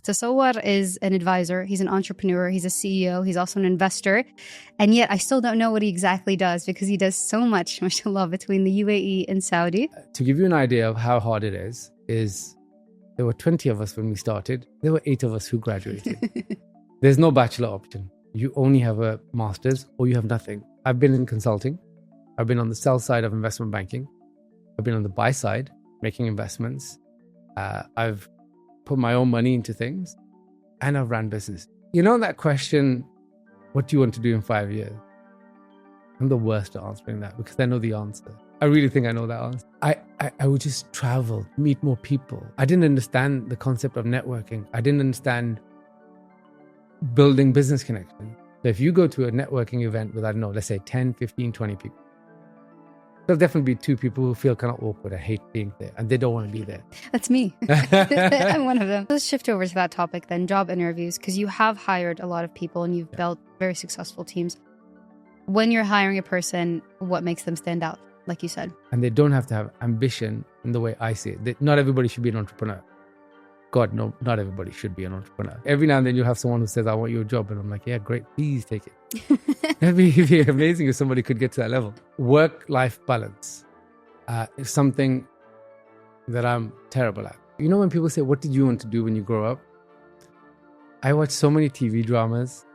Tasawar is an advisor. He's an entrepreneur. He's a CEO. He's also an investor. And yet I still don't know what he exactly does because he does so much, mashallah, between the UAE and Saudi. To give you an idea of how hard it is there were 20 of us when we started. There were 8 of us who graduated. There's no bachelor option. You only have a master's or you have nothing. I've been in consulting. I've been on the sell side of investment banking. I've been on the buy side, making investments. I've put my own money into things and I've ran business. You know that question, what do you want to do in 5 years? I'm the worst at answering that because I know the answer. I really think I know that answer. I would just travel, meet more people. I didn't understand the concept of networking. I didn't understand building business connections. So if you go to a networking event with, I don't know, let's say 10, 15, 20 people, there'll definitely be 2 people who feel kind of awkward. I hate being there and they don't want to be there. That's me. I'm one of them. Let's shift over to that topic then, job interviews, because you have hired a lot of people and you've built very successful teams. When you're hiring a person, what makes them stand out, like you said? And they don't have to have ambition in the way I see it. Not everybody should be an entrepreneur. God, no, not everybody should be an entrepreneur. Every now and then you'll have someone who says, I want your job. And I'm like, yeah, great, please take it. It'd be amazing if somebody could get to that level. Work-life balance is something that I'm terrible at. You know when people say, what did you want to do when you grow up? I watched so many TV dramas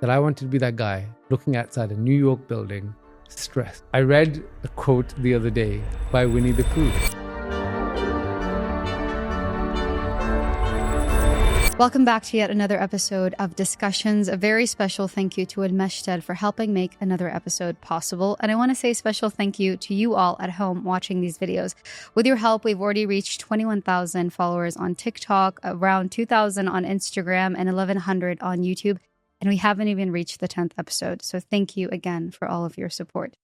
that I wanted to be that guy looking outside a New York building, stressed. I read a quote the other day by Winnie the Pooh. Welcome back to yet another episode of Discussions. A very special thank you to Al-Mashted for helping make another episode possible. And I want to say a special thank you to you all at home watching these videos. With your help, we've already reached 21,000 followers on TikTok, around 2,000 on Instagram, and 1,100 on YouTube. And we haven't even reached the 10th episode. So thank you again for all of your support.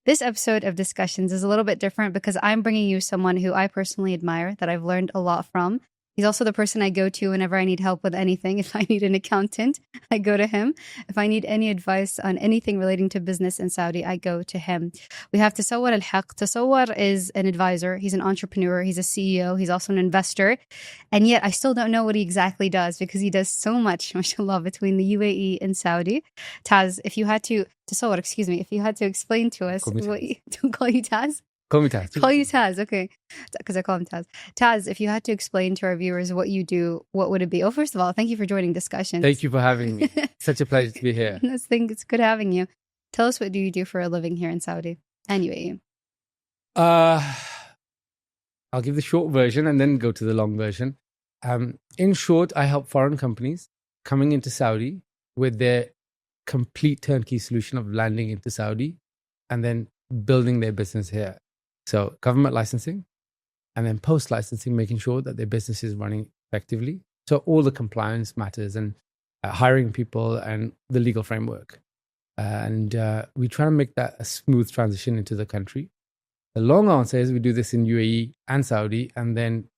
This episode of Discussions is a little bit different because I'm bringing you someone who I personally admire, that I've learned a lot from. He's also the person I go to whenever I need help with anything. If I need an accountant, I go to him. If I need any advice on anything relating to business in Saudi, I go to him. We have Tasawar Ulhaq. Tasawar is an advisor. He's an entrepreneur. He's a CEO. He's also an investor. And yet I still don't know what he exactly does because he does so much, mashallah, between the UAE and Saudi. Tasawar, if you had to explain to us to call you Taz? Call me Taz. Call you Taz, okay. Because I call him Taz. Taz, if you had to explain to our viewers what you do, what would it be? Oh, first of all, thank you for joining Discussions. Thank you for having me. Such a pleasure to be here. It's good having you. Tell us, what do you do for a living here in Saudi and UAE? I'll give the short version and then go to the long version. In short, I help foreign companies coming into Saudi with their complete turnkey solution of landing into Saudi and then building their business here. So government licensing and then post-licensing, making sure that their business is running effectively. So all the compliance matters and hiring people and the legal framework. And we try to make that a smooth transition into the country. The long answer is we do this in UAE and Saudi and then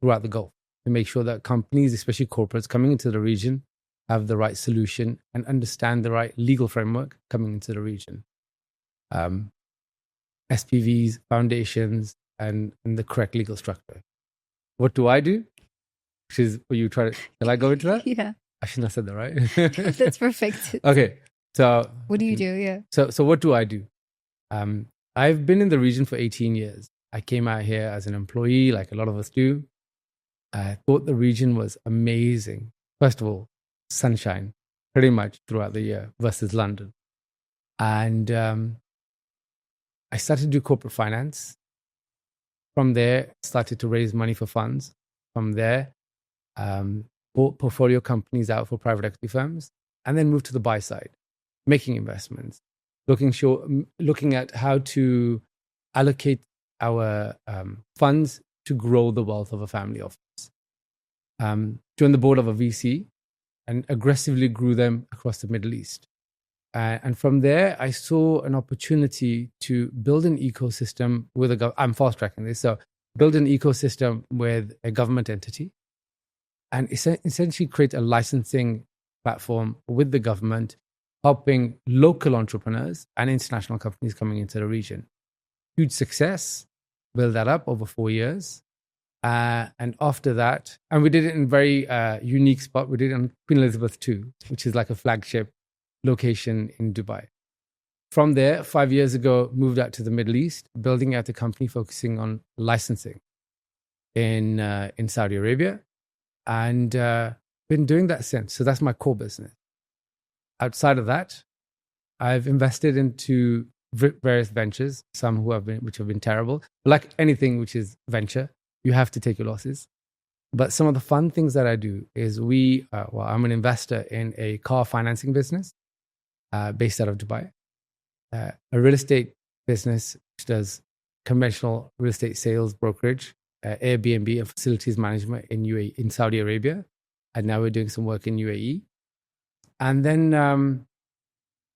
throughout the Gulf to make sure that companies, especially corporates coming into the region, have the right solution and understand the right legal framework coming into the region. SPVs, foundations, and the correct legal structure. What do I do? Which is what you try to... Shall I go into that? Yeah. I shouldn't have said that, right? That's perfect. Okay. So... What do you do? Yeah. So what do I do? I've been in the region for 18 years. I came out here as an employee, like a lot of us do. I thought the region was amazing. First of all, sunshine, pretty much throughout the year versus London. And I started to do corporate finance. From there, started to raise money for funds. From there, bought portfolio companies out for private equity firms, and then moved to the buy side, making investments, looking at how to allocate our funds to grow the wealth of a family office. Joined the board of a VC and aggressively grew them across the Middle East. And from there, I saw an opportunity to build an ecosystem with I'm fast tracking this. So build an ecosystem with a government entity and essentially create a licensing platform with the government, helping local entrepreneurs and international companies coming into the region. Huge success, build that up over 4 years. And after that, and we did it in a very unique spot. We did it on Queen Elizabeth II, which is like a flagship location in Dubai. From there, 5 years ago, moved out to the Middle East, building out a company focusing on licensing in Saudi Arabia. And been doing that since. So that's my core business. Outside of that, I've invested into various ventures, some which have been terrible. Like anything which is venture, you have to take your losses. But some of the fun things that I do is I'm an investor in a car financing business based out of Dubai, a real estate business which does conventional real estate sales brokerage, Airbnb and facilities management in UAE, in Saudi Arabia. And now we're doing some work in UAE. And then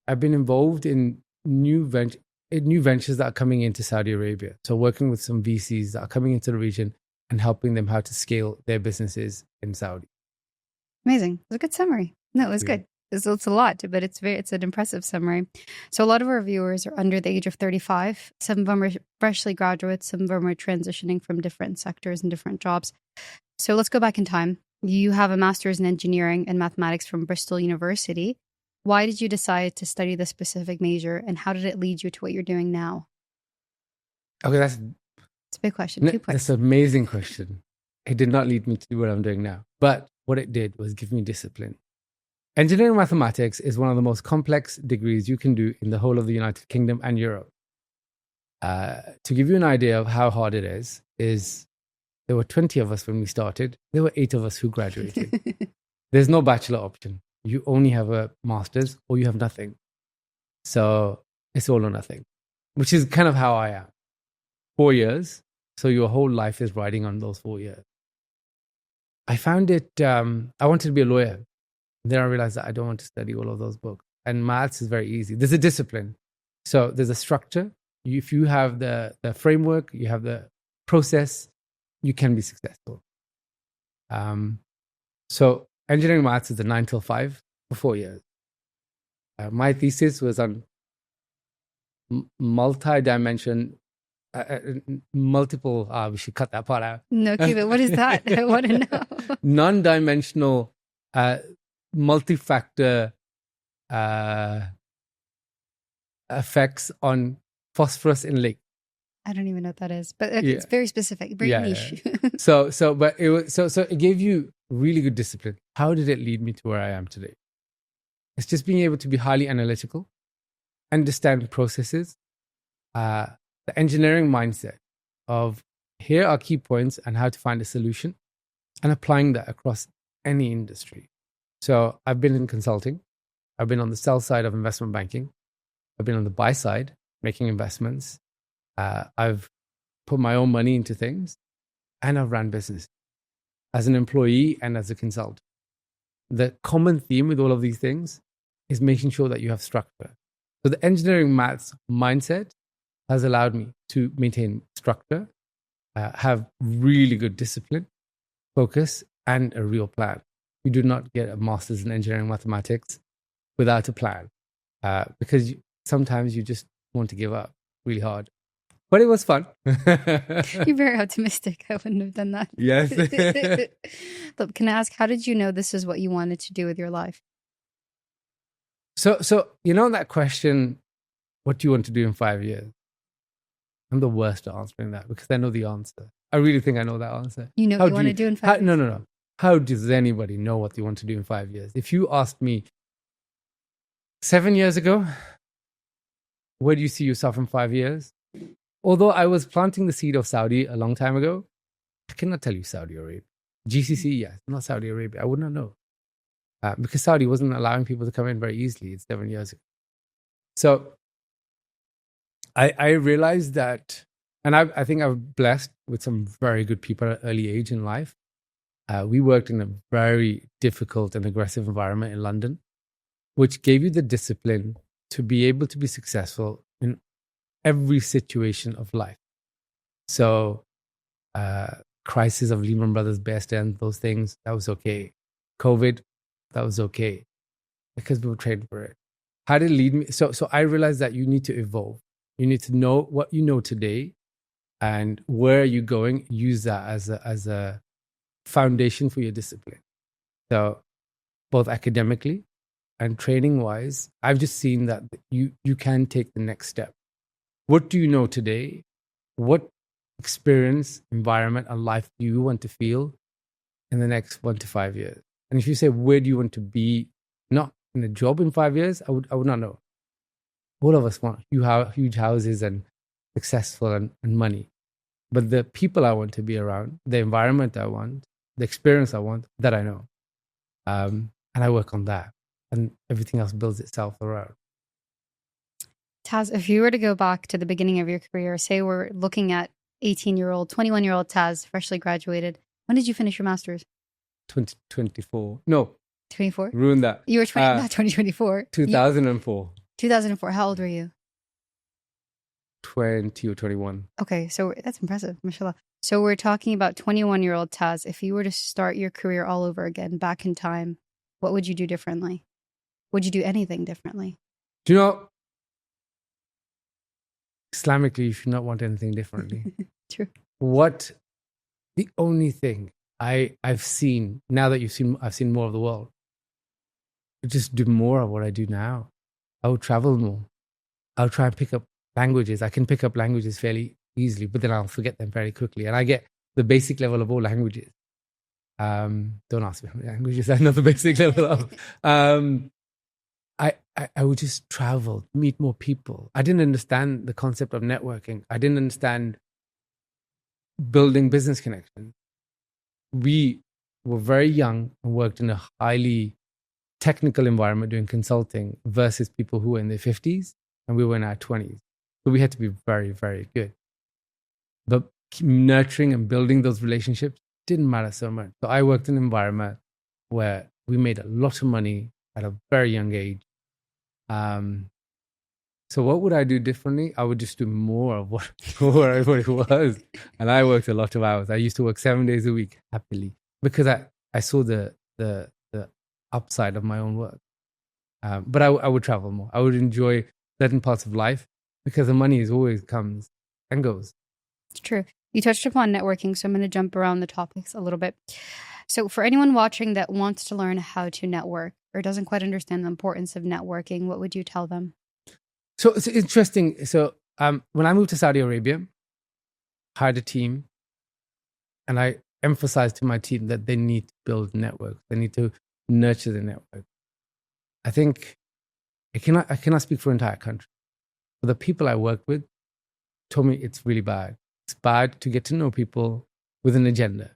I've been involved in new ventures that are coming into Saudi Arabia. So working with some VCs that are coming into the region and helping them how to scale their businesses in Saudi. Amazing. It was a good summary. No, it was good. It's a lot, but it's an impressive summary. So a lot of our viewers are under the age of 35. Some of them are freshly graduates. Some of them are transitioning from different sectors and different jobs. So let's go back in time. You have a master's in engineering and mathematics from Bristol University. Why did you decide to study this specific major, and how did it lead you to what you're doing now? Okay, it's a big question. 2 points. That's an amazing question. It did not lead me to do what I'm doing now, but what it did was give me discipline. Engineering mathematics is one of the most complex degrees you can do in the whole of the United Kingdom and Europe. To give you an idea of how hard it is there were 20 of us when we started. There were 8 of us who graduated. There's no bachelor option. You only have a master's or you have nothing. So it's all or nothing, which is kind of how I am. 4 years. So your whole life is riding on those 4 years. I found it, I wanted to be a lawyer. Then I realized that I don't want to study all of those books. And maths is very easy. There's a discipline. So there's a structure. If you have the framework, you have the process, you can be successful. So engineering maths is a 9 till 5 for 4 years. My thesis was on multi-dimension, we should cut that part out. No, keep it. What is that? I want to know. Non-dimensional, multi-factor effects on phosphorus in lake. I don't even know what that is, but it's very specific, very niche. Yeah. So it gave you really good discipline. How did it lead me to where I am today? It's just being able to be highly analytical, understand processes, the engineering mindset of here are key points and how to find a solution, and applying that across any industry. So I've been in consulting. I've been on the sell side of investment banking. I've been on the buy side, making investments. I've put my own money into things, and I've ran business as an employee and as a consultant. The common theme with all of these things is making sure that you have structure. So the engineering maths mindset has allowed me to maintain structure, have really good discipline, focus, and a real plan. You do not get a master's in engineering mathematics without a plan, because sometimes you just want to give up really hard. But it was fun. You're very optimistic. I wouldn't have done that. Yes. Look, can I ask, how did you know this is what you wanted to do with your life? So you know that question, what do you want to do in 5 years? I'm the worst at answering that because I know the answer. I really think I know that answer. You know what you want to do in 5 years? No. How does anybody know what they want to do in 5 years? If you asked me 7 years ago, where do you see yourself in 5 years? Although I was planting the seed of Saudi a long time ago, I cannot tell you Saudi Arabia. GCC, yes, not Saudi Arabia. I would not know. Because Saudi wasn't allowing people to come in very easily. It's 7 years ago. So I realized that, and I think I'm blessed with some very good people at an early age in life. We worked in a very difficult and aggressive environment in London, which gave you the discipline to be able to be successful in every situation of life. So, crisis of Lehman Brothers, best end, those things, that was okay. COVID, that was okay because we were trained for it. How did it lead me? So I realized that you need to evolve. You need to know what you know today and where are you going? Use that as a foundation for your discipline. So both academically and training wise, I've just seen that you can take the next step. What do you know today? What experience, environment, and life do you want to feel in the next 1 to 5 years? And if you say, where do you want to be, not in a job in 5 years, I would not know. All of us want huge houses and successful and money. But the people I want to be around, the environment I want, the experience I want, that I know. And I work on that. And everything else builds itself around. Taz, if you were to go back to the beginning of your career, say we're looking at 18-year-old, 21-year-old Taz, freshly graduated. When did you finish your master's? 2024. No. 24? Ruined that. You were not 2024. 2004. 2004. How old were you? 20 or 21. Okay, so that's impressive, mashallah. So we're talking about 21-year-old Taz. If you were to start your career all over again, back in time, what would you do differently? Would you do anything differently? Do you know, Islamically, you should not want anything differently. True. The only thing I've seen, now that I've seen more of the world, just do more of what I do now. I would travel more. I'll try and pick up languages. I can pick up languages fairly easily, but then I'll forget them very quickly. And I get the basic level of all languages. Don't ask me how many languages I know the basic level of. I would just travel, meet more people. I didn't understand the concept of networking. I didn't understand building business connections. We were very young and worked in a highly technical environment doing consulting versus people who were in their 50s and we were in our 20s. So we had to be very, very good. But nurturing and building those relationships didn't matter so much. So I worked in an environment where we made a lot of money at a very young age. So what would I do differently? I would just do more of what it was. And I worked a lot of hours. I used to work 7 days a week happily because I saw the upside of my own work. But I would travel more. I would enjoy certain parts of life because the money always comes and goes. It's true. You touched upon networking, so I'm going to jump around the topics a little bit. So for anyone watching that wants to learn how to network or doesn't quite understand the importance of networking, what would you tell them? So it's interesting. So when I moved to Saudi Arabia, hired a team, and I emphasized to my team that they need to build networks. They need to nurture the network. I think I cannot speak for the entire country. But the people I worked with told me it's really bad. It's bad to get to know people with an agenda.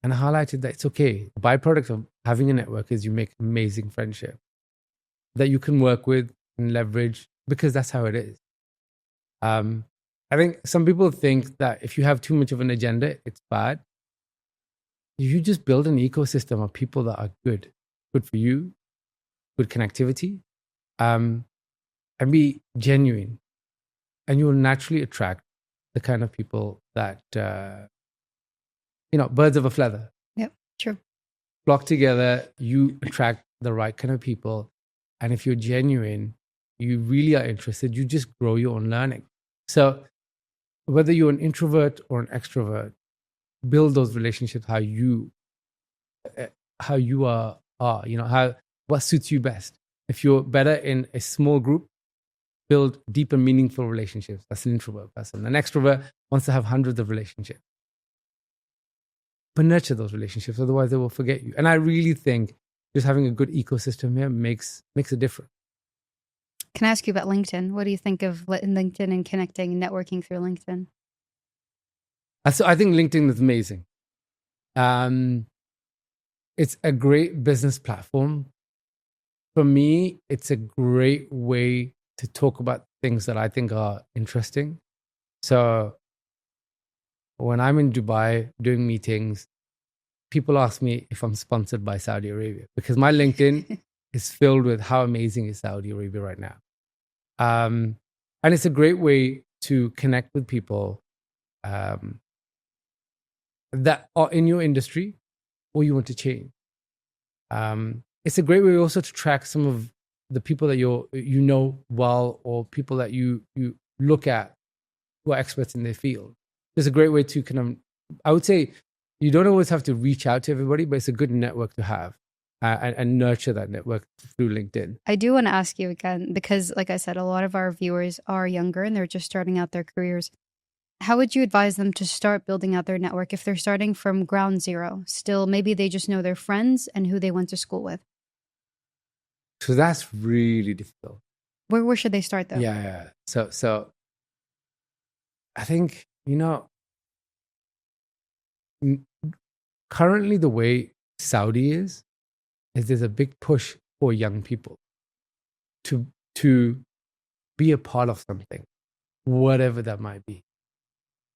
And I highlighted that it's okay. The byproduct of having a network is you make amazing friendship that you can work with and leverage because that's how it is. I think some people think that if you have too much of an agenda, it's bad. You just build an ecosystem of people that are good for you, good connectivity, and be genuine. And you will naturally attract the kind of people that, birds of a feather. Yep, true. Flock together, you attract the right kind of people. And if you're genuine, you really are interested, you just grow your own learning. So whether you're an introvert or an extrovert, build those relationships how you are, what suits you best. If you're better in a small group, build deep and meaningful relationships. That's an introvert person. An extrovert wants to have hundreds of relationships. But nurture those relationships, otherwise they will forget you. And I really think just having a good ecosystem here makes a difference. Can I ask you about LinkedIn? What do you think of LinkedIn and connecting and networking through LinkedIn? So I think LinkedIn is amazing. It's a great business platform. For me, it's a great way to talk about things that I think are interesting. So when I'm in Dubai doing meetings, people ask me if I'm sponsored by Saudi Arabia because my LinkedIn is filled with how amazing is Saudi Arabia right now. And it's a great way to connect with people that are in your industry or you want to change. It's a great way also to track some of the people that you know well or people that you look at who are experts in their field. It's a great way to kind of, I would say, you don't always have to reach out to everybody, but it's a good network to have and nurture that network through LinkedIn. I do want to ask you again, because like I said, a lot of our viewers are younger and they're just starting out their careers. How would you advise them to start building out their network if they're starting from ground zero? Still, maybe they just know their friends and who they went to school with. So that's really difficult. Where should they start though? Yeah. So I think, currently the way Saudi is there's a big push for young people to be a part of something, whatever that might be.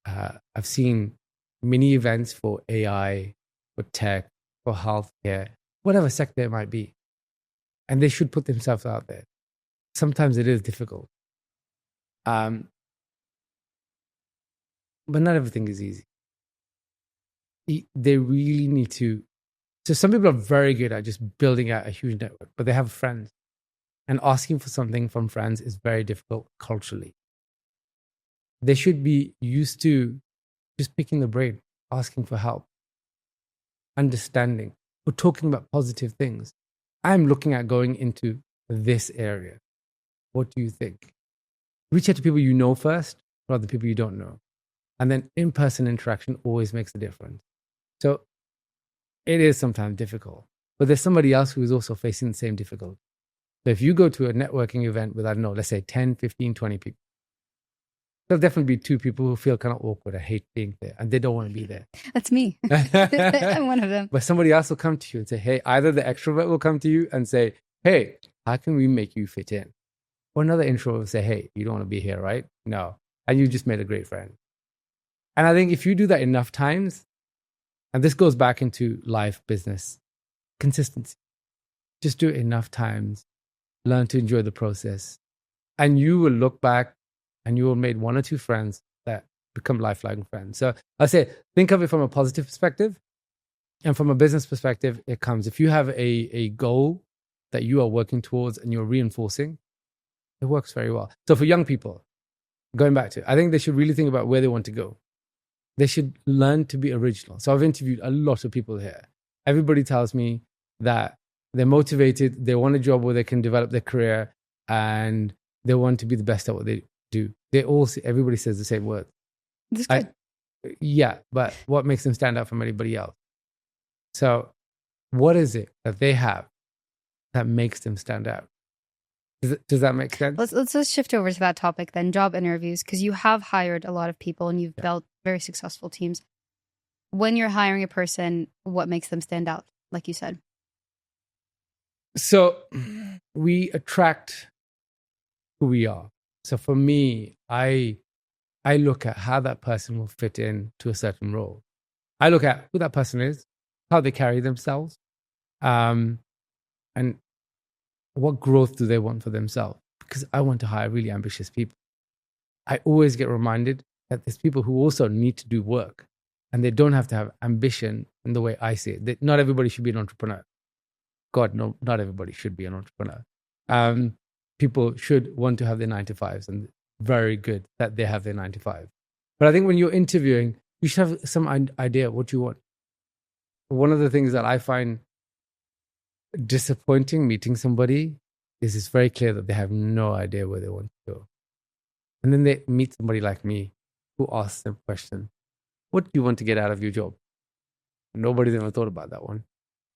I've seen many events for AI, for tech, for healthcare, whatever sector it might be. And they should put themselves out there. Sometimes it is difficult. But not everything is easy. They really need to. So some people are very good at just building out a huge network, but they have friends. And asking for something from friends is very difficult culturally. They should be used to just picking the brain, asking for help, understanding, or talking about positive things. I'm looking at going into this area. What do you think? Reach out to people you know first, rather than people you don't know. And then in-person interaction always makes a difference. So it is sometimes difficult, but there's somebody else who is also facing the same difficulty. So if you go to a networking event with, I don't know, let's say 10, 15, 20 people, there'll definitely be 2 people who feel kind of awkward. I hate being there and they don't want to be there. That's me. I'm one of them. But somebody else will come to you and say, hey, either the extrovert will come to you and say, hey, how can we make you fit in? Or another introvert will say, hey, you don't want to be here, right? No. And you just made a great friend. And I think if you do that enough times, and this goes back into life, business, consistency. Just do it enough times, learn to enjoy the process, and you will look back and you will have made 1 or 2 friends that become lifelong friends. So I say, think of it from a positive perspective. And from a business perspective, it comes, if you have a goal that you are working towards and you're reinforcing, it works very well. So for young people, going back to, I think they should really think about where they want to go. They should learn to be original. So I've interviewed a lot of people here. Everybody tells me that they're motivated, they want a job where they can develop their career, and they want to be the best at what they do. Everybody says the same word. That's good. Yeah, but what makes them stand out from anybody else? So what is it that they have that makes them stand out? Does that make sense? Let's shift over to that topic then, job interviews, because you have hired a lot of people and you've built very successful teams. When you're hiring a person, what makes them stand out, like you said? So we attract who we are. So for me, I look at how that person will fit in to a certain role. I look at who that person is, how they carry themselves, and what growth do they want for themselves? Because I want to hire really ambitious people. I always get reminded that there's people who also need to do work, and they don't have to have ambition in the way I see it. Not everybody should be an entrepreneur. God, no, not everybody should be an entrepreneur. People should want to have their 9-to-5s, and very good that they have their 9-to-5. But I think when you're interviewing, you should have some idea what you want. One of the things that I find disappointing meeting somebody is it's very clear that they have no idea where they want to go. And then they meet somebody like me who asks them a question. What do you want to get out of your job? Nobody's ever thought about that one.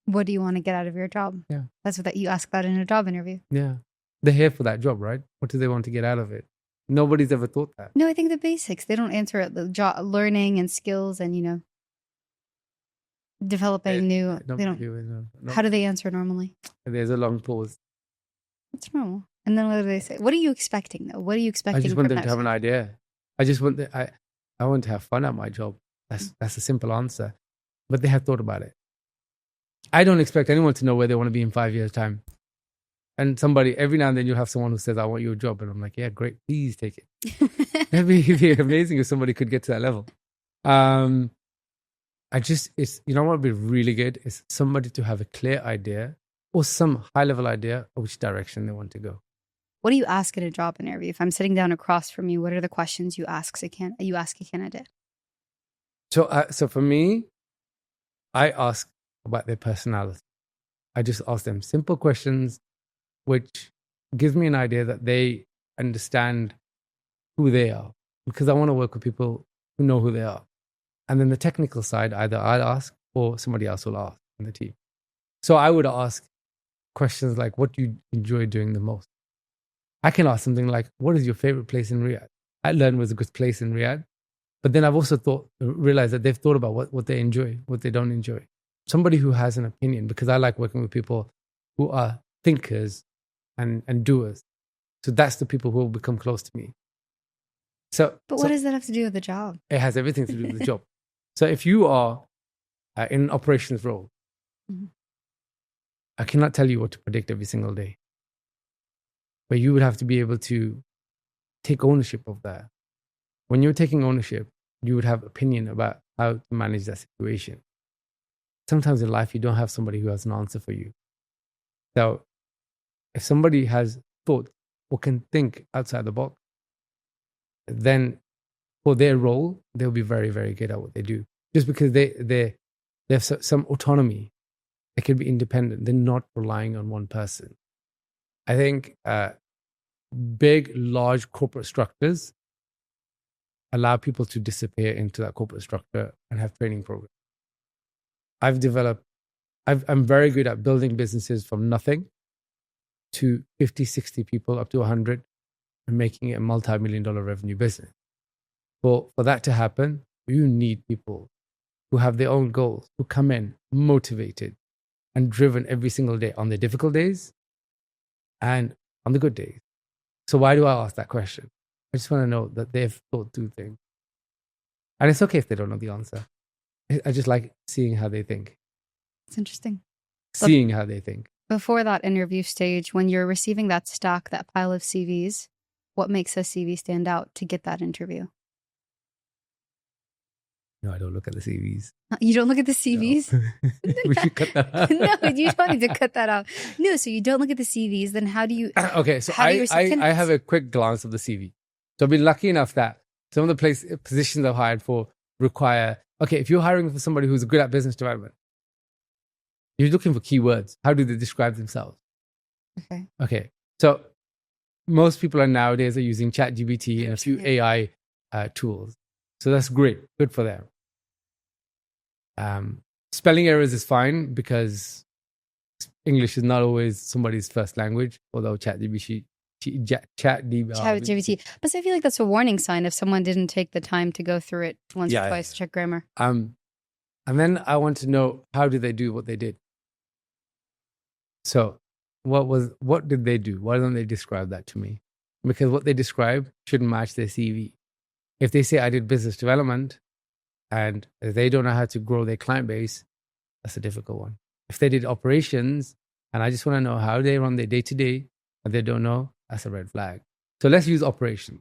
What do you want to get out of your job? Yeah. That's what you ask that in a job interview. Yeah. They're here for that job, right? What do they want to get out of it? Nobody's ever thought that. No, I think the basics. They don't answer it. The job, learning and skills and, developing new. They don't. No. How do they answer normally? There's a long pause. It's normal. And then what do they say? What are you expecting though? What are you expecting? I just want them to have an idea. I just want I want to have fun at my job. That's a simple answer. But they have thought about it. I don't expect anyone to know where they want to be in 5 years' time. And every now and then you'll have someone who says, I want your job. And I'm like, yeah, great. Please take it. It'd be amazing if somebody could get to that level. What would be really good is somebody to have a clear idea or some high level idea of which direction they want to go. What do you ask in a job interview? If I'm sitting down across from you, what are the questions you ask a candidate? So for me, I ask about their personality. I just ask them simple questions, which gives me an idea that they understand who they are, because I want to work with people who know who they are. And then the technical side, either I'll ask or somebody else will ask in the team. So I would ask questions like, what do you enjoy doing the most? I can ask something like, what is your favorite place in Riyadh? I learned was a good place in Riyadh. But then I've also realized that they've thought about what they enjoy, what they don't enjoy. Somebody who has an opinion, because I like working with people who are thinkers and doers. So that's the people who will become close to me. But what does that have to do with the job? It has everything to do with the job. So if you are in an operations role, I cannot tell you what to predict every single day. But you would have to be able to take ownership of that. When you're taking ownership, you would have opinion about how to manage that situation. Sometimes in life, you don't have somebody who has an answer for you. So if somebody has thought or can think outside the box, then for their role, they'll be very, very good at what they do. Just because they have some autonomy. They can be independent. They're not relying on one person. I think big, large corporate structures allow people to disappear into that corporate structure and have training programs. I'm very good at building businesses from nothing to 50, 60 people up to 100 and making it a multi-million-dollar revenue business. For that to happen, you need people who have their own goals, who come in motivated and driven every single day on the difficult days and on the good days. So why do I ask that question? I just want to know that they've thought through things. And it's okay if they don't know the answer. I just like seeing how they think. It's interesting. Seeing how they think. Before that interview stage, when you're receiving that stack, that pile of CVs, what makes a CV stand out to get that interview? No, I don't look at the CVs. You don't look at the CVs? No. We should cut that out. No, you don't need to cut that out. No, so you don't look at the CVs, then how do you... Okay, so I have a quick glance of the CV. So I've been lucky enough that some of the positions I've hired for require... Okay, if you're hiring for somebody who's good at business development, you're looking for keywords. How do they describe themselves? Okay. So most people nowadays are using ChatGPT and a few AI tools. So that's great. Good for them. Spelling errors is fine because English is not always somebody's first language, although ChatGPT. But I feel like that's a warning sign if someone didn't take the time to go through it once or twice to check grammar. And then I want to know, how did they do what they did? So what did they do? Why don't they describe that to me? Because what they describe shouldn't match their CV. If they say I did business development and they don't know how to grow their client base, that's a difficult one. If they did operations and I just want to know how they run their day-to-day and they don't know, that's a red flag. So let's use operation.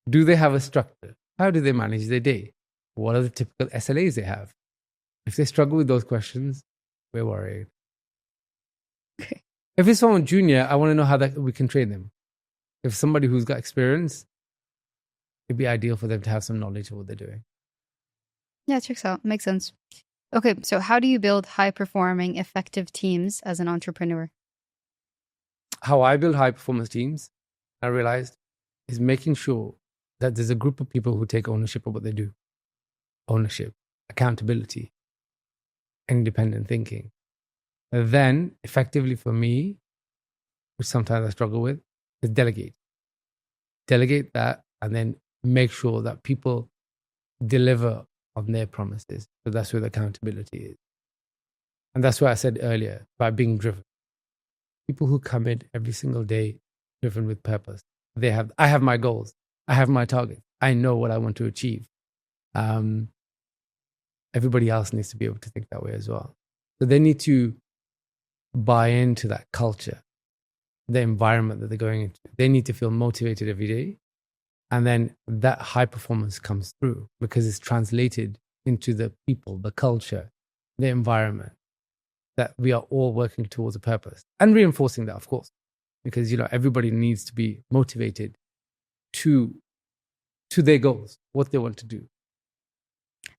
Do they have a structure? How do they manage their day? What are the typical SLAs they have? If they struggle with those questions, we're worried. Okay. If it's someone junior, I want to know how we can train them. If somebody who's got experience, it'd be ideal for them to have some knowledge of what they're doing. Yeah, it checks out. Makes sense. Okay, so how do you build high-performing, effective teams as an entrepreneur? How I build high-performance teams, I realized, is making sure that there's a group of people who take ownership of what they do. Ownership, accountability, independent thinking. And then, effectively for me, which sometimes I struggle with, is delegate. Delegate that and then make sure that people deliver on their promises. So that's where the accountability is. And that's what I said earlier about being driven. People who come in every single day driven with purpose. I have my goals. I have my target. I know what I want to achieve. Everybody else needs to be able to think that way as well. So they need to buy into that culture, the environment that they're going into. They need to feel motivated every day. And then that high performance comes through because it's translated into the people, the culture, the environment, that we are all working towards a purpose and reinforcing that, of course, because, everybody needs to be motivated to their goals, what they want to do.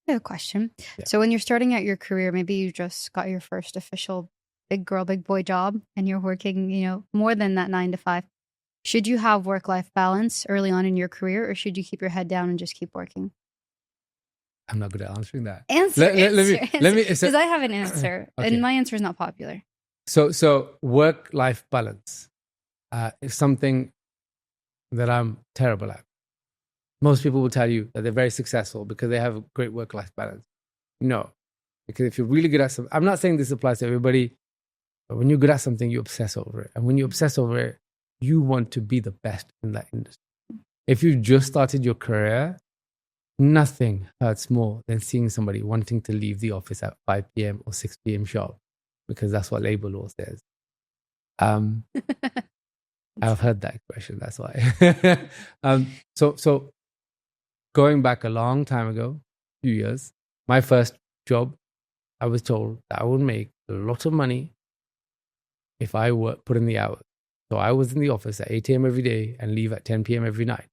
I have a question. Yeah. So when you're starting out your career, maybe you just got your first official big girl, big boy job and you're working, more than that 9 to 5. Should you have work-life balance early on in your career, or should you keep your head down and just keep working? I'm not good at answering that. Answer. Let me. Because I have an answer, Okay. and my answer is not popular. So work-life balance is something that I'm terrible at. Most people will tell you that they're very successful because they have a great work-life balance. No, because if you're really good at something, I'm not saying this applies to everybody, but when you're good at something, you obsess over it. And when you obsess over it, you want to be the best in that industry. If you just started your career, nothing hurts more than seeing somebody wanting to leave the office at 5 p.m. or 6 p.m. sharp, because that's what labor law says. I've heard that expression, that's why. So going back a long time ago, few years, my first job, I was told that I would make a lot of money if I put in the hours. So I was in the office at 8 a.m. every day and leave at 10 p.m. every night.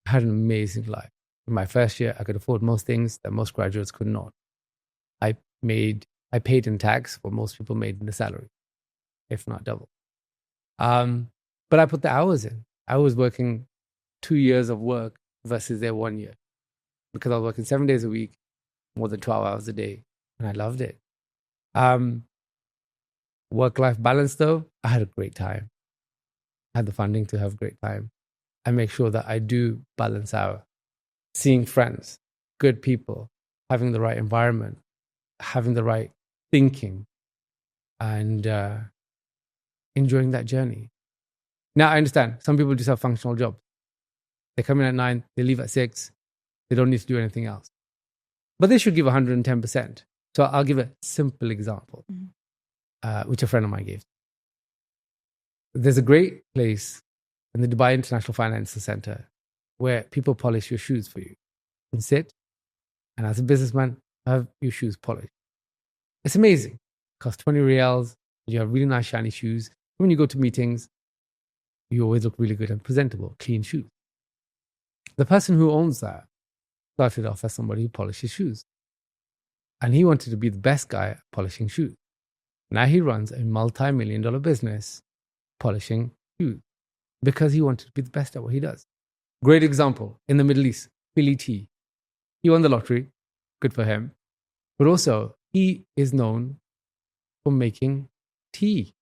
I had an amazing life. In my first year, I could afford most things that most graduates could not. I paid in tax what most people made in the salary, if not double. But I put the hours in. I was working 2 years of work versus their 1 year, because I was working 7 days a week, more than 12 hours a day, and I loved it. Work-life balance, though, I had a great time. I had the funding to have a great time. I make sure that I do balance out seeing friends, good people, having the right environment, having the right thinking, and enjoying that journey. Now, I understand some people just have functional jobs. They come in at 9, they leave at 6, they don't need to do anything else. But they should give 110%. So I'll give a simple example, which a friend of mine gave. There's a great place in the Dubai International Financial Center where people polish your shoes for you. You can sit, and as a businessman, have your shoes polished. It's amazing. It costs 20 riyals. You have really nice shiny shoes. When you go to meetings, you always look really good and presentable, clean shoes. The person who owns that started off as somebody who polishes shoes. And he wanted to be the best guy at polishing shoes. Now he runs a multi-million-dollar business polishing shoes because he wanted to be the best at what he does. Great example, in the Middle East, Philly Tea. He won the lottery, good for him. But also, he is known for making tea.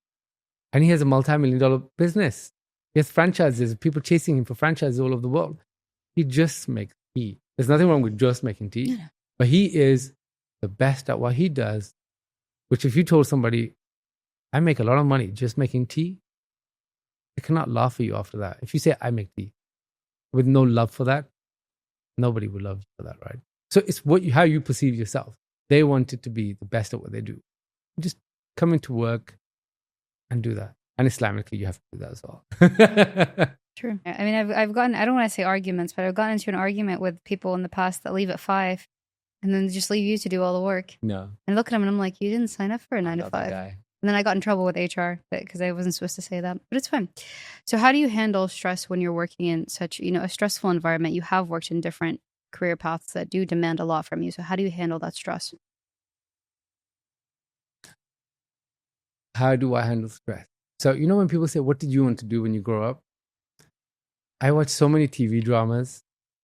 And he has a multi-million-dollar business. He has franchises, people chasing him for franchises all over the world. He just makes tea. There's nothing wrong with just making tea. But he is the best at what he does, which if you told somebody, I make a lot of money just making tea, they cannot laugh at you after that. If you say, I make tea, with no love for that, nobody would love you for that, right? So it's how you perceive yourself. They wanted to be the best at what they do. Just come into work and do that. And Islamically, you have to do that as well. True. I mean, I've gotten, I don't want to say arguments, but I've gotten into an argument with people in the past that leave at 5 and then just leave you to do all the work. No. And look at them and I'm like, you didn't sign up for a 9 to 5. And then I got in trouble with HR because I wasn't supposed to say that, but it's fine. So how do you handle stress when you're working in such, a stressful environment? You have worked in different career paths that do demand a lot from you. So how do you handle that stress? How do I handle stress? So, when people say, what did you want to do when you grow up? I watched so many TV dramas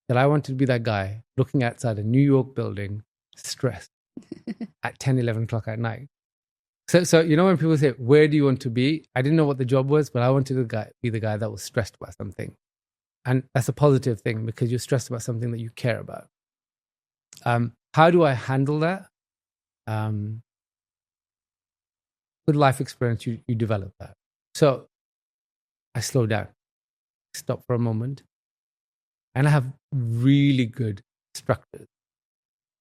that I wanted to be that guy looking outside a New York building, stressed at 10, 11 o'clock at night. So when people say, where do you want to be? I didn't know what the job was, but I wanted to be the guy that was stressed about something. And that's a positive thing because you're stressed about something that you care about. How do I handle that? With life experience, you develop that. So I slow down, stop for a moment, and I have really good structures.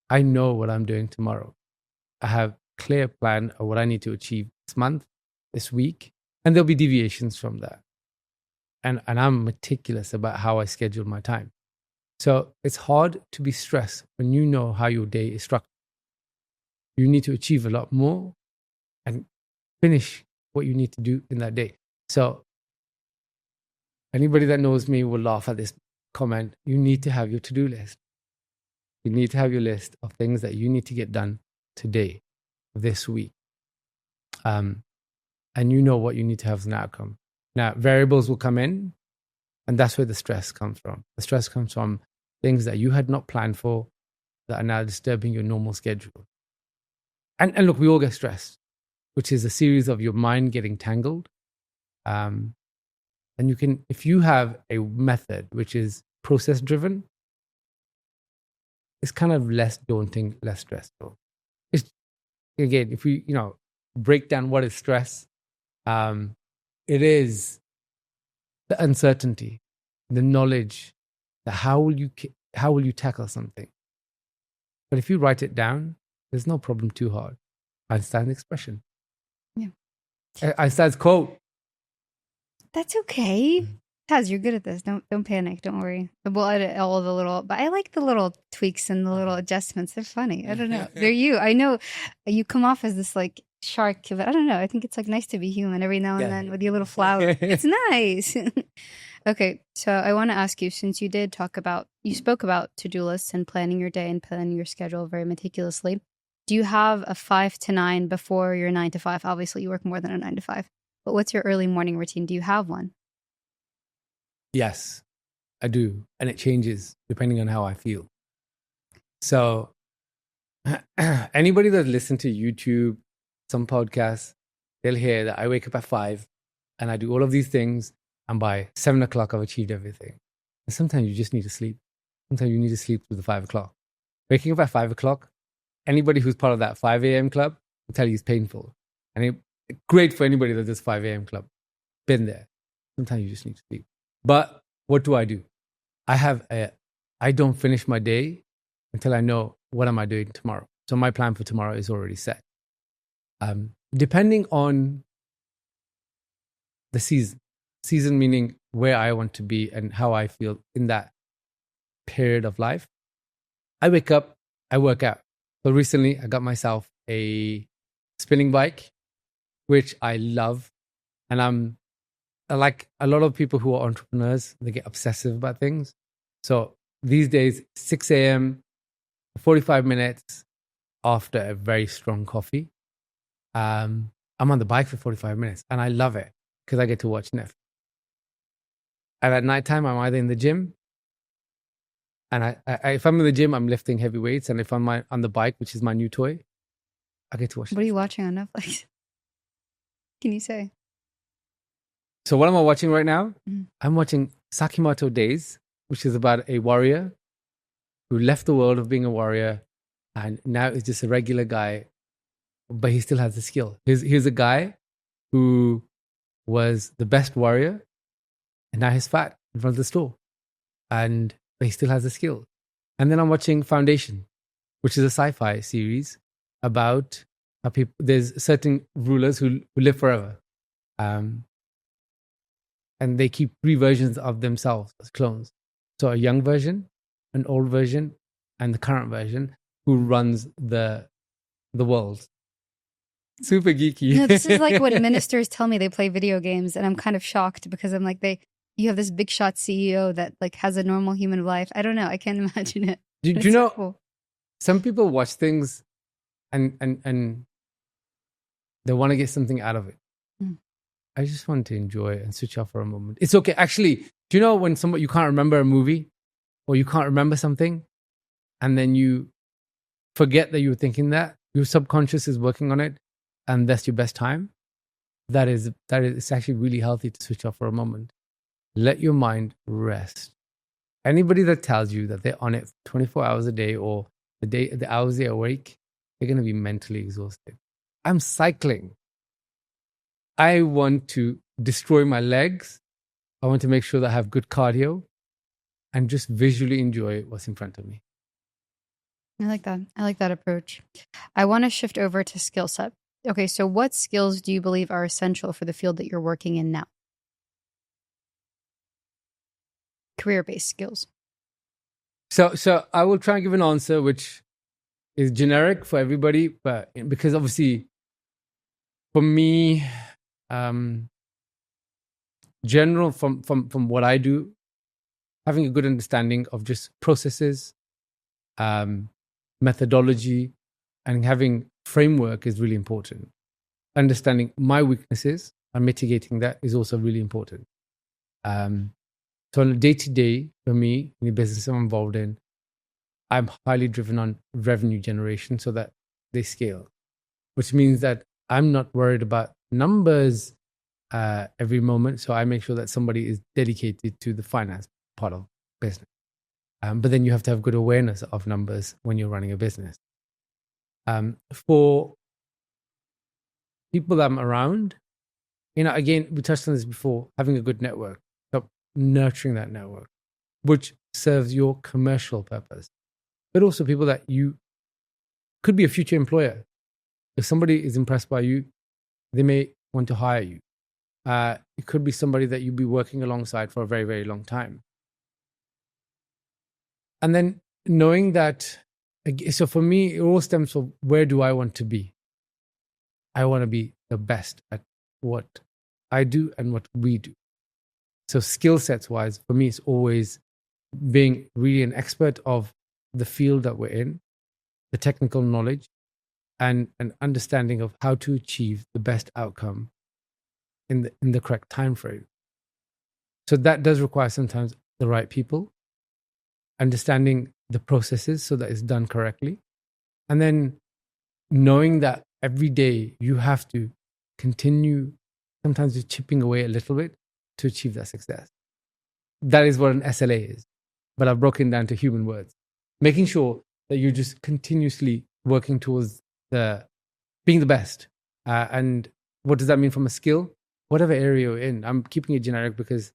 I know what I'm doing tomorrow. I have a clear plan of what I need to achieve this month, this week, and there'll be deviations from that. And I'm meticulous about how I schedule my time. So it's hard to be stressed when you know how your day is structured. You need to achieve a lot more and finish what you need to do in that day. So anybody that knows me will laugh at this comment. You need to have your to-do list. You need to have your list of things that you need to get done today, this week. And you know what you need to have as an outcome. Now, variables will come in, and that's where the stress comes from. The stress comes from things that you had not planned for that are now disturbing your normal schedule. And look, we all get stressed, which is a series of your mind getting tangled. And you can, if you have a method which is process driven, it's kind of less daunting, less stressful. It's, again, if we, break down what is stress, it is the uncertainty, the knowledge that how will you tackle something. But if you write it down, there's no problem too hard. Einstein's expression. Yeah. Einstein's quote. That's okay. Taz, you're good at this. Don't panic. Don't worry. We'll edit all the little, but I like the little tweaks and the little adjustments. They're funny. I don't know. They're you. I know you come off as this like shark, but I don't know. I think it's like nice to be human every now and then with your little flower. It's nice. Okay. So I want to ask you, since you spoke about to-do lists and planning your day and planning your schedule very meticulously. Do you have a 5 to 9 before your 9 to 5? Obviously you work more than a 9 to 5, but what's your early morning routine? Do you have one? Yes, I do. And it changes depending on how I feel. So anybody that listens to YouTube, some podcasts, they'll hear that I wake up at 5 and I do all of these things. And by 7 o'clock, I've achieved everything. And sometimes you just need to sleep. Sometimes you need to sleep through the 5 o'clock. Waking up at 5 o'clock, anybody who's part of that 5 a.m. club will tell you it's painful. And it's great for anybody that does 5 a.m. club. Been there. Sometimes you just need to sleep. But what do? I don't finish my day until I know what am I doing tomorrow. So my plan for tomorrow is already set. Depending on the season meaning where I want to be and how I feel in that period of life, I wake up, I work out. So recently I got myself a spinning bike, which I love. And like a lot of people who are entrepreneurs, they get obsessive about things. So these days, 6 a.m., 45 minutes after a very strong coffee, I'm on the bike for 45 minutes and I love it because I get to watch Netflix. And at nighttime, I'm either in the gym, and if I'm in the gym, I'm lifting heavy weights. And if I'm on the bike, which is my new toy, I get to watch. What are you watching on Netflix? Can you say? So what am I watching right now? I'm watching Sakimoto Days, which is about a warrior who left the world of being a warrior and now is just a regular guy, but he still has the skill. Here's a guy who was the best warrior and now he's fat in front of the store, but he still has the skill. And then I'm watching Foundation, which is a sci-fi series about how there's certain rulers who live forever. And they keep 3 versions of themselves as clones. So a young version, an old version, and the current version who runs the world. Super geeky. No, this is like what ministers tell me. They play video games, and I'm kind of shocked because I'm like, you have this big shot CEO that like has a normal human life. I don't know. I can't imagine it. Do you know, cool. Some people watch things and they want to get something out of it. I just want to enjoy it and switch off for a moment. It's okay. Actually, do you know when you can't remember a movie or you can't remember something and then you forget that you were thinking that? Your subconscious is working on it and that's your best time? That is it's actually really healthy to switch off for a moment. Let your mind rest. Anybody that tells you that they're on it 24 hours a day or the hours they're awake, they're going to be mentally exhausted. I'm cycling. I want to destroy my legs. I want to make sure that I have good cardio and just visually enjoy what's in front of me. I like that. I like that approach. I want to shift over to skill set. Okay, so what skills do you believe are essential for the field that you're working in now? Career-based skills. So I will try and give an answer which is generic for everybody, but because obviously for me, general from what I do, having a good understanding of just processes, methodology, and having framework is really important. Understanding my weaknesses and mitigating that is also really important. So on a day-to-day, for me, in the business I'm involved in, I'm highly driven on revenue generation so that they scale, which means that I'm not worried about numbers every moment. So I make sure that somebody is dedicated to the finance part of business. But then you have to have good awareness of numbers when you're running a business. For people that I'm around, again, we touched on this before, having a good network, so nurturing that network, which serves your commercial purpose, but also people that you could be a future employer. If somebody is impressed by you, they may want to hire you. It could be somebody that you'll be working alongside for a very, very long time. And then knowing that, so for me, it all stems from where do I want to be? I want to be the best at what I do and what we do. So skill sets wise, for me, it's always being really an expert of the field that we're in, the technical knowledge, and an understanding of how to achieve the best outcome in the correct time frame. So that does require sometimes the right people, understanding the processes so that it's done correctly, and then knowing that every day you have to continue, sometimes just chipping away a little bit to achieve that success. That is what an SLA is, but I've broken down to human words. Making sure that you're just continuously working towards being the best. And what does that mean from a skill? Whatever area you're in. I'm keeping it generic because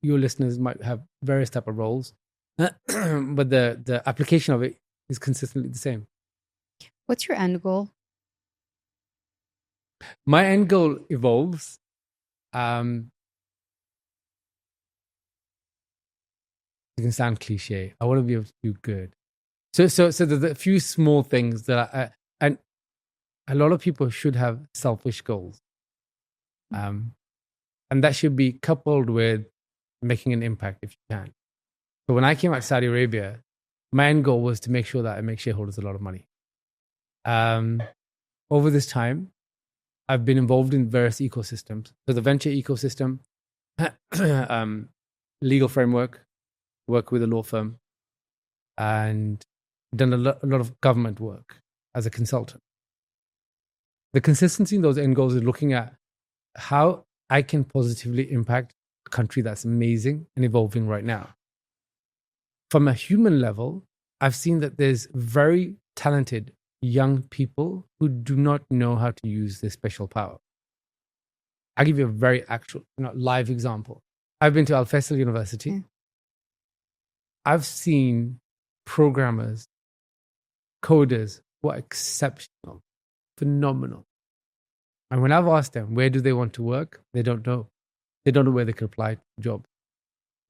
your listeners might have various type of roles, but the application of it is consistently the same. What's your end goal? My end goal evolves. It can sound cliche. I want to be able to do good. So there's a few small things that and a lot of people should have selfish goals. And that should be coupled with making an impact if you can. So when I came out to Saudi Arabia, my end goal was to make sure that I make shareholders a lot of money. Over this time, I've been involved in various ecosystems. So the venture ecosystem, legal framework, work with a law firm, and done a lot of government work as a consultant. The consistency in those end goals is looking at how I can positively impact a country that's amazing and evolving right now. From a human level, I've seen that there's very talented young people who do not know how to use this special power. I'll give you a very actual, live example. I've been to Al Faisal University. Yeah. I've seen programmers, coders who are exceptional, phenomenal. And when I've asked them, where do they want to work? They don't know. They don't know where they could apply for a job.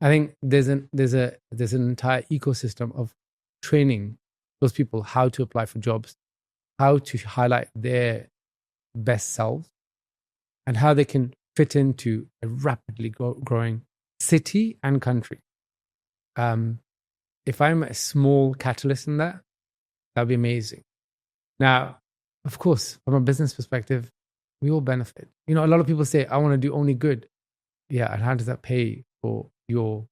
I think there's an entire ecosystem of training those people how to apply for jobs, how to highlight their best selves, and how they can fit into a rapidly growing city and country. If I'm a small catalyst in that, that'd be amazing. Now, of course, from a business perspective, we all benefit. A lot of people say, I want to do only good. Yeah, and how does that pay for your...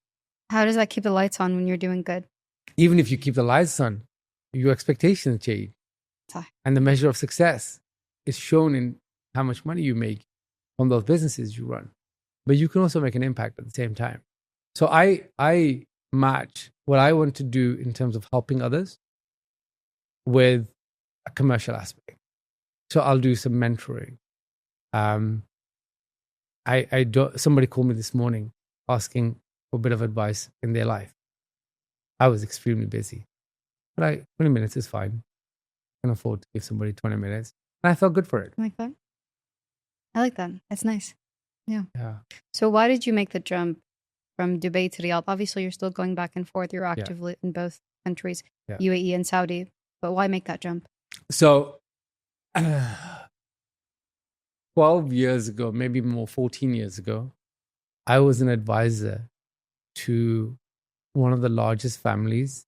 How does that keep the lights on when you're doing good? Even if you keep the lights on, your expectations change. And the measure of success is shown in how much money you make from those businesses you run. But you can also make an impact at the same time. So I match what I want to do in terms of helping others with a commercial aspect. So I'll do some mentoring. Somebody called me this morning asking for a bit of advice in their life. I was extremely busy, but 20 minutes is fine. I can afford to give somebody 20 minutes, and I felt good for it. I like that. I like that. It's nice. Yeah. Yeah. So why did you make the jump from Dubai to Riyadh? Obviously, you're still going back and forth. You're actively in both countries, UAE and Saudi. But why make that jump? So 12 years ago, maybe more, 14 years ago, I was an advisor to one of the largest families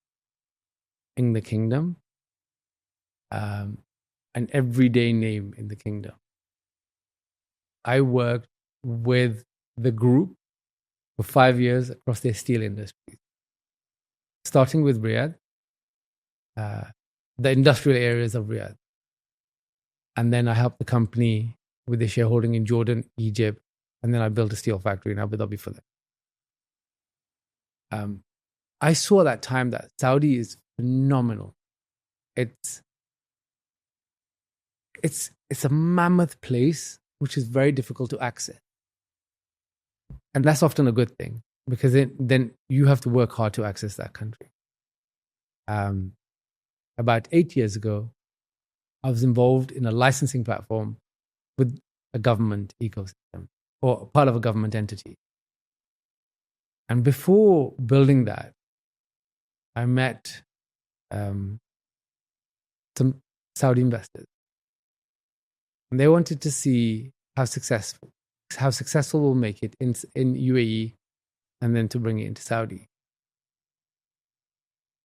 in the kingdom, an everyday name in the kingdom. I worked with the group for 5 years across their steel industry, starting with Riyadh, the industrial areas of Riyadh. And then I helped the company with their shareholding in Jordan, Egypt, and then I built a steel factory in Abu Dhabi for them. I saw that time that Saudi is phenomenal. It's a mammoth place which is very difficult to access. And that's often a good thing, because then you have to work hard to access that country. About 8 years ago, I was involved in a licensing platform with a government ecosystem, or part of a government entity. And before building that, I met some Saudi investors. And they wanted to see how successful we'll make it in UAE, and then to bring it into Saudi.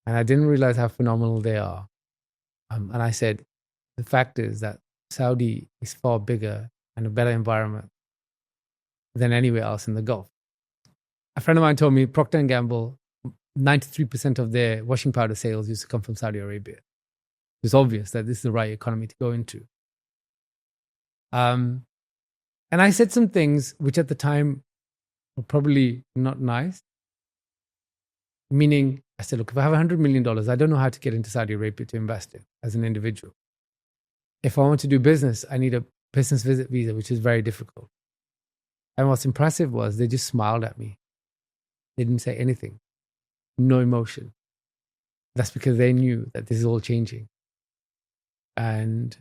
And I didn't realize how phenomenal they are. And I said, the fact is that Saudi is far bigger and a better environment than anywhere else in the Gulf. A friend of mine told me Procter & Gamble, 93% of their washing powder sales used to come from Saudi Arabia. It's obvious that this is the right economy to go into. And I said some things which at the time were probably not nice. Meaning, I said, look, if I have $100 million, I don't know how to get into Saudi Arabia to invest in as an individual. If I want to do business, I need a business visit visa, which is very difficult. And what's impressive was they just smiled at me. They didn't say anything. No emotion. That's because they knew that this is all changing. And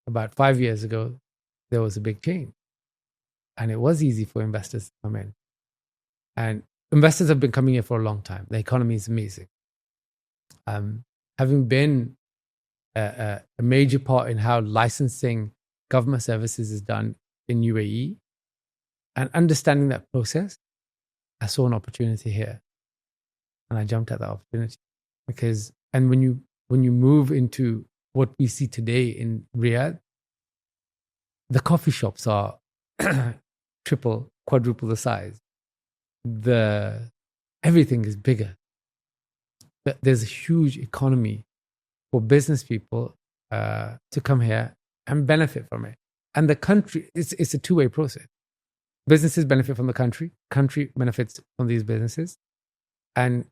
about 5 years ago, there was a big change. And it was easy for investors to come in. And investors have been coming here for a long time. The economy is amazing. Having been a major part in how licensing government services is done in UAE, and understanding that process, I saw an opportunity here. And I jumped at that opportunity. And when you move into what we see today in Riyadh, the coffee shops are triple, quadruple the size. Everything is bigger. There's a huge economy for business people to come here and benefit from it. And the country, it's a two-way process. Businesses benefit from the country benefits from these businesses. And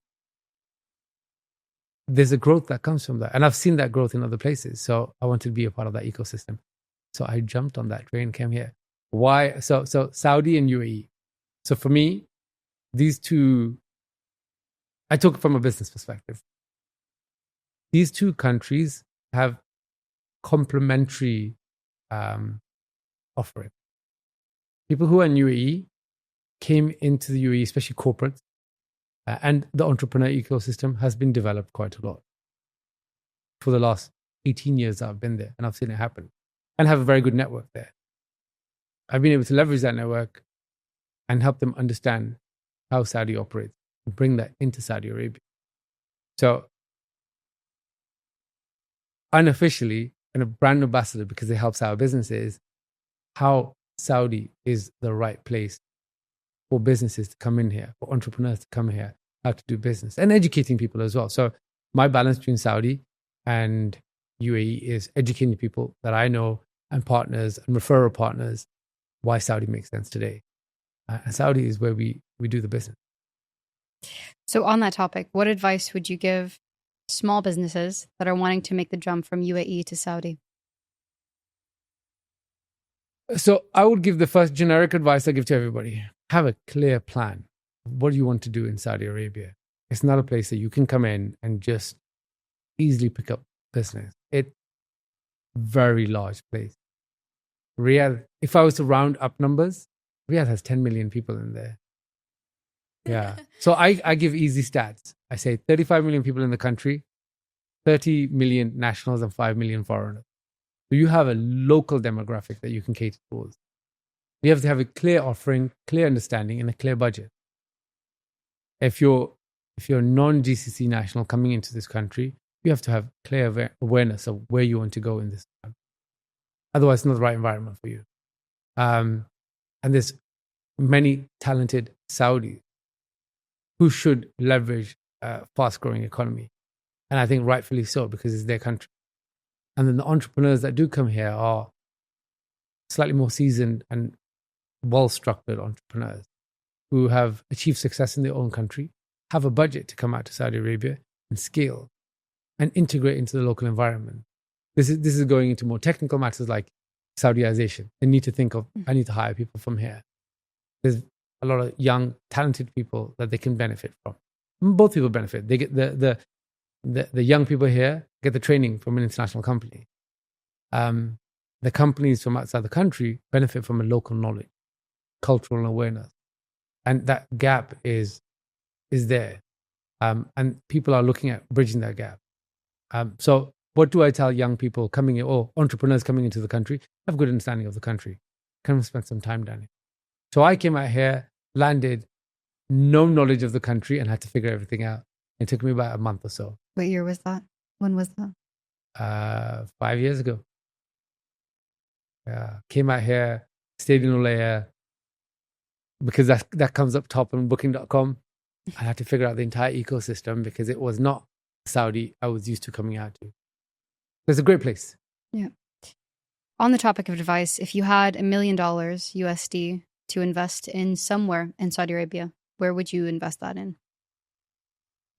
there's a growth that comes from that. And I've seen that growth in other places. So I wanted to be a part of that ecosystem. So I jumped on that train, came here. Why? So Saudi and UAE. So for me, these two, I took it from a business perspective. These two countries have complementary offering. People who are in UAE came into the UAE, especially corporates, and the entrepreneur ecosystem has been developed quite a lot. For the last 18 years I've been there, and I've seen it happen, and have a very good network there. I've been able to leverage that network and help them understand how Saudi operates and bring that into Saudi Arabia. So unofficially, and a brand ambassador, because it helps our businesses, how Saudi is the right place for businesses to come in here, for entrepreneurs to come here, how to do business, and educating people as well. So my balance between Saudi and UAE is educating people that I know, and partners and referral partners, why Saudi makes sense today. And Saudi is where we do the business. So on that topic, what advice would you give small businesses that are wanting to make the jump from UAE to Saudi? So I would give the first generic advice I give to everybody. Have a clear plan. What do you want to do in Saudi Arabia? It's not a place that you can come in and just easily pick up business. It's a very large place. Riyadh, if I was to round up numbers, Riyadh has 10 million people in there. Yeah. So I give easy stats. I say 35 million people in the country, 30 million nationals and 5 million foreigners. So you have a local demographic that you can cater towards. You have to have a clear offering, clear understanding, and a clear budget. If you're a non-GCC national coming into this country, you have to have clear awareness of where you want to go in this time. Otherwise, it's not the right environment for you. And there's many talented Saudis who should leverage a fast-growing economy. And I think rightfully so, because it's their country. And then the entrepreneurs that do come here are slightly more seasoned and well-structured entrepreneurs who have achieved success in their own country, have a budget to come out to Saudi Arabia and scale and integrate into the local environment. This is going into more technical matters like Saudiization. They need to think of, I need to hire people from here. There's a lot of young, talented people that they can benefit from. Both people benefit. They get the young people here get the training from an international company. The companies from outside the country benefit from a local knowledge, cultural awareness. And that gap is there. And people are looking at bridging that gap. So what do I tell young people coming in, or entrepreneurs coming into the country? Have a good understanding of the country. Come and spend some time down here. So I came out here, landed, no knowledge of the country, and had to figure everything out. It took me about a month or so. What year was that? When was that? 5 years ago. Came out here, stayed in Ulaya, because that comes up top on booking.com. I had to figure out the entire ecosystem because it was not Saudi I was used to coming out to. It's a great place. Yeah. On the topic of advice, if you had $1 million USD to invest in somewhere in Saudi Arabia, where would you invest that in?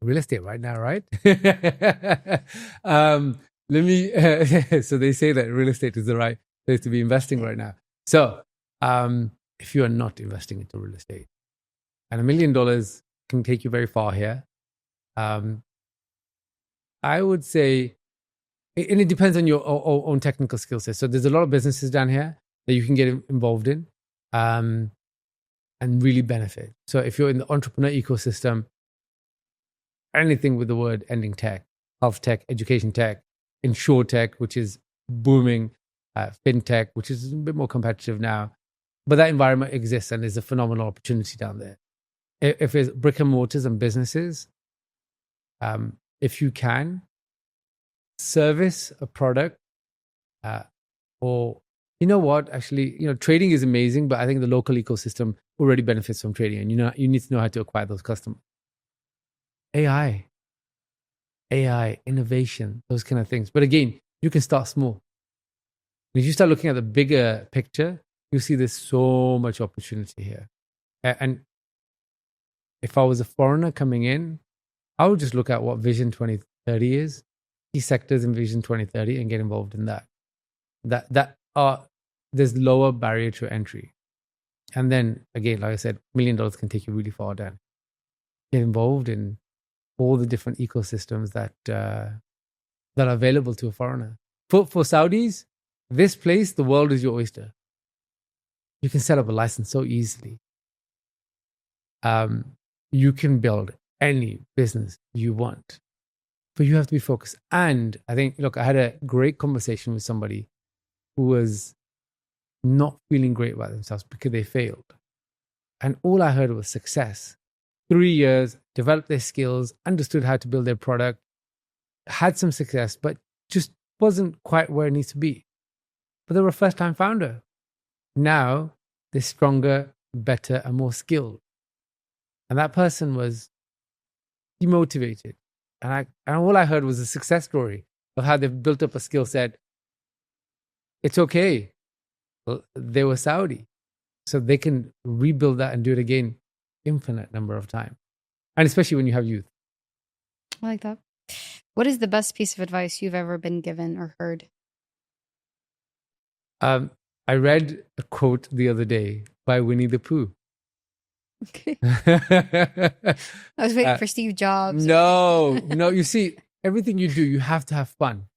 Real estate right now, right? So they say that real estate is the right place to be investing right now. So if you are not investing into real estate, and $1 million can take you very far here, I would say, and it depends on your own technical skill set. So there's a lot of businesses down here that you can get involved in and really benefit. So if you're in the entrepreneur ecosystem, anything with the word ending tech, health tech, education tech, insure tech, which is booming, fintech, which is a bit more competitive now. But that environment exists and there's a phenomenal opportunity down there. If it's brick and mortars and businesses, if you can service a product, or you know what, actually, trading is amazing, but I think the local ecosystem already benefits from trading, and you need to know how to acquire those customers. AI, innovation, those kind of things. But again, you can start small. If you start looking at the bigger picture, you see there's so much opportunity here. And if I was a foreigner coming in, I would just look at what Vision 2030 is, key sectors in Vision 2030, and get involved in that. There's lower barrier to entry. And then again, like I said, $1 million can take you really far down. Get involved in all the different ecosystems that are available to a foreigner. For Saudis, this place, the world is your oyster. You can set up a license so easily. You can build any business you want, but you have to be focused. And I think, look, I had a great conversation with somebody who was not feeling great about themselves because they failed. And all I heard was success. 3 years, developed their skills, understood how to build their product, had some success, but just wasn't quite where it needs to be. But they were a first-time founder. Now they're stronger, better, and more skilled. And that person was demotivated. And all I heard was a success story of how they've built up a skill set. It's okay. Well, they were Saudi. So they can rebuild that and do it again infinite number of times. And especially when you have youth. I like that. What is the best piece of advice you've ever been given or heard? I read a quote the other day by Winnie the Pooh. Okay. I was waiting for Steve Jobs. No. You see, everything you do, you have to have fun.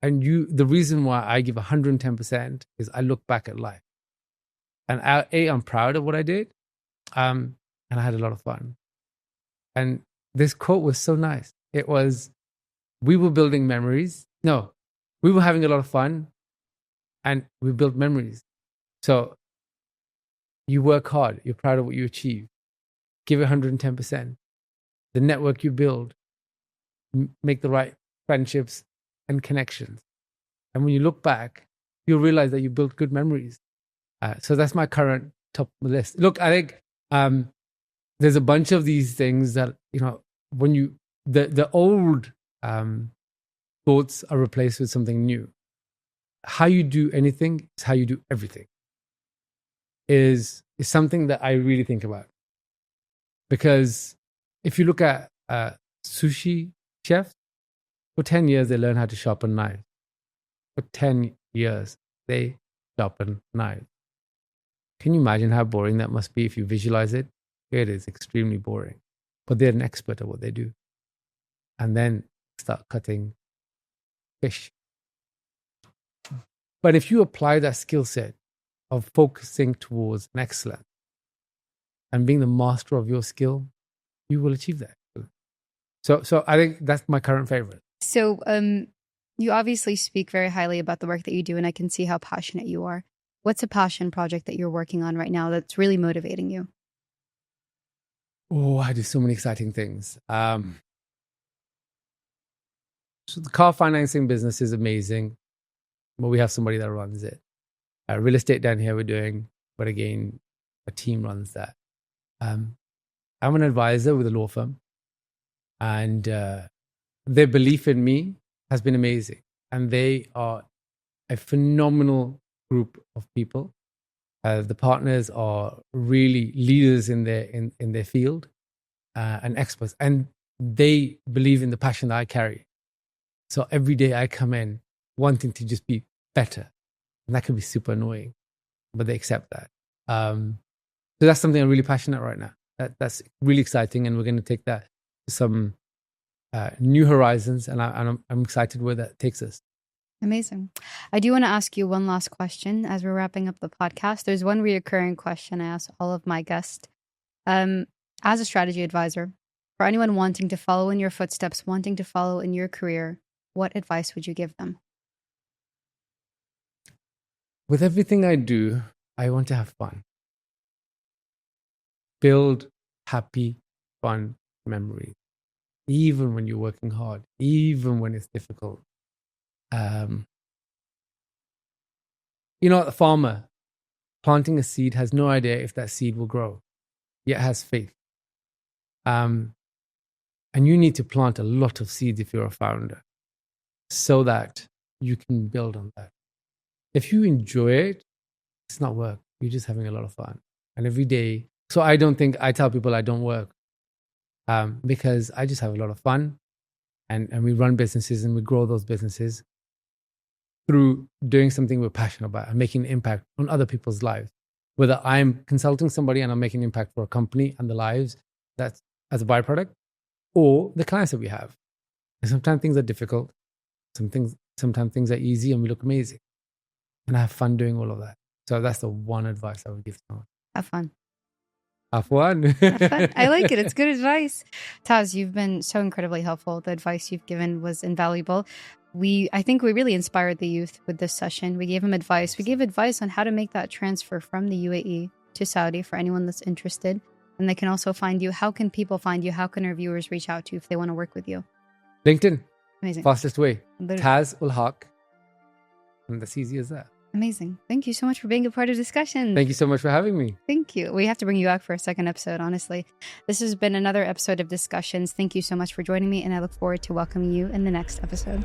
And the reason why I give 110% is I look back at life. And I'm proud of what I did. And I had a lot of fun. And this quote was so nice. It was, we were building memories. No, we were having a lot of fun and we built memories. So you work hard. You're proud of what you achieve. Give it 110%. The network you build, make the right friendships and connections. And when you look back, you'll realize that you built good memories. So that's my current top list. Look, I think there's a bunch of these things that, when you, the old thoughts are replaced with something new. How you do anything is how you do everything. Is something that I really think about. Because if you look at sushi chefs, for 10 years, they learn how to sharpen knives. For 10 years, they sharpen knives. Can you imagine how boring that must be if you visualize it? It is extremely boring. But they're an expert at what they do. And then start cutting fish. But if you apply that skill set of focusing towards an excellence and being the master of your skill, you will achieve that. So I think that's my current favorite. So you obviously speak very highly about the work that you do, and I can see how passionate you are. What's a passion project that you're working on right now that's really motivating you? Oh, I do so many exciting things. So the car financing business is amazing, but we have somebody that runs it. Real estate down here we're doing, but again, a team runs that. I'm an advisor with a law firm, and their belief in me has been amazing. And they are a phenomenal group of people. The partners are really leaders in their field and experts, and they believe in the passion that I carry. So every day I come in wanting to just be better, and that can be super annoying, but they accept that. So that's something I'm really passionate right now. That's really exciting, and we're going to take that to some new horizons, and I'm excited where that takes us. Amazing. I do want to ask you one last question as we're wrapping up the podcast. There's one recurring question I ask all of my guests. As a strategy advisor, for anyone wanting to follow in your footsteps, wanting to follow in your career, what advice would you give them? With everything I do, I want to have fun. Build happy, fun memories. Even when you're working hard, even when it's difficult. A farmer planting a seed has no idea if that seed will grow, yet has faith. And you need to plant a lot of seeds if you're a founder so that you can build on that. If you enjoy it, it's not work. You're just having a lot of fun. And every day, so I tell people I don't work because I just have a lot of fun, and we run businesses and we grow those businesses through doing something we're passionate about and making an impact on other people's lives. Whether I'm consulting somebody and I'm making an impact for a company and the lives that's as a byproduct, or the clients that we have. And sometimes things are difficult. Sometimes things are easy and we look amazing. And I have fun doing all of that. So that's the one advice I would give someone. Have fun. Have fun. Have fun. I like it. It's good advice. Taz, you've been so incredibly helpful. The advice you've given was invaluable. I think we really inspired the youth with this session. We gave them advice. We gave advice on how to make that transfer from the UAE to Saudi for anyone that's interested. And they can also find you. How can people find you? How can our viewers reach out to you if they want to work with you? LinkedIn. Amazing. Fastest way. Literally. Taz Ulhaq. And that's easy as that. Amazing. Thank you so much for being a part of the discussion. Thank you so much for having me. Thank you. We have to bring you back for a second episode, honestly. This has been another episode of Discussions. Thank you so much for joining me, and I look forward to welcoming you in the next episode.